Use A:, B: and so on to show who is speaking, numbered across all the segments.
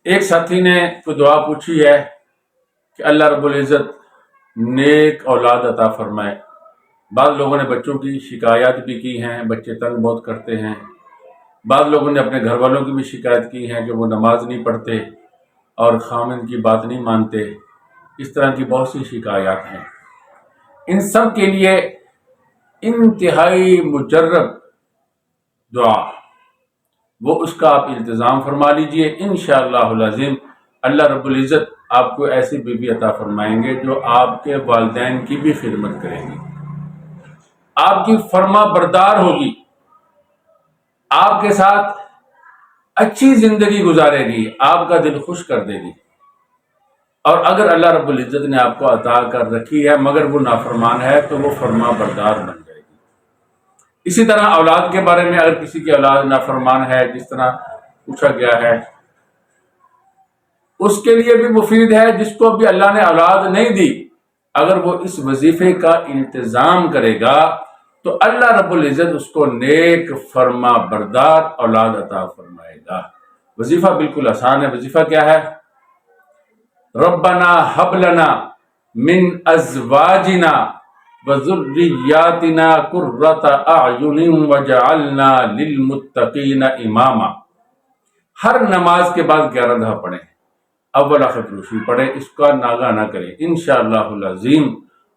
A: ایک ساتھی نے کوئی دعا پوچھی ہے کہ اللہ رب العزت نیک اولاد عطا فرمائے۔ بعض لوگوں نے بچوں کی شکایات بھی کی ہیں، بچے تنگ بہت کرتے ہیں۔ بعض لوگوں نے اپنے گھر والوں کی بھی شکایت کی ہے کہ وہ نماز نہیں پڑھتے اور خامند کی بات نہیں مانتے۔ اس طرح کی بہت سی شکایات ہیں۔ ان سب کے لیے انتہائی مجرب دعا، وہ اس کا آپ التزام فرما لیجئے، انشاءاللہ العظیم اللہ رب العزت آپ کو ایسی بیوی عطا فرمائیں گے جو آپ کے والدین کی بھی خدمت کرے گی، آپ کی فرما بردار ہوگی، آپ کے ساتھ اچھی زندگی گزارے گی، آپ کا دل خوش کر دے گی۔ اور اگر اللہ رب العزت نے آپ کو عطا کر رکھی ہے مگر وہ نافرمان ہے تو وہ فرما بردار بن جائے گی۔ اسی طرح اولاد کے بارے میں، اگر کسی کی اولاد نافرمان ہے، جس طرح پوچھا گیا ہے، اس کے لیے بھی مفید ہے جس کو بھی اللہ نے اولاد نہیں دی، اگر وہ اس وظیفے کا انتظام کرے گا تو اللہ رب العزت اس کو نیک فرما بردار اولاد عطا فرمائے گا۔ وظیفہ بالکل آسان ہے۔ وظیفہ کیا ہے؟ ربنا ہب لنا من ازواجنا وذریاتنا قرۃ اعین وجعلنا للمتقین اماما۔ ہر نماز کے بعد 11 دفعہ پڑھیں، اول آخر کلوشی پڑھیں، اس کا ناغہ نہ کریں، انشاءاللہ العظیم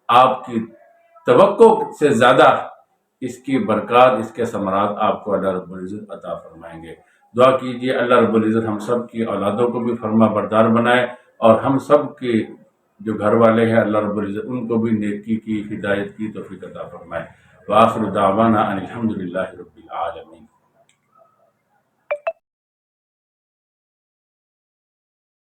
A: آپ کی توقع سے زیادہ اس کی برکات، اس کے ثمرات آپ کو اللہ رب العزت عطا فرمائیں گے۔ دعا کیجئے اللہ رب العزت ہم سب کی اولادوں کو بھی فرما بردار بنائے، اور ہم سب کے جو گھر والے ہیں اللہ رب العزت ان کو بھی نیکی کی، ہدایت کی توفیق عطا فرمائے۔ وآخر دعوانا ان الحمد للہ رب العالمین۔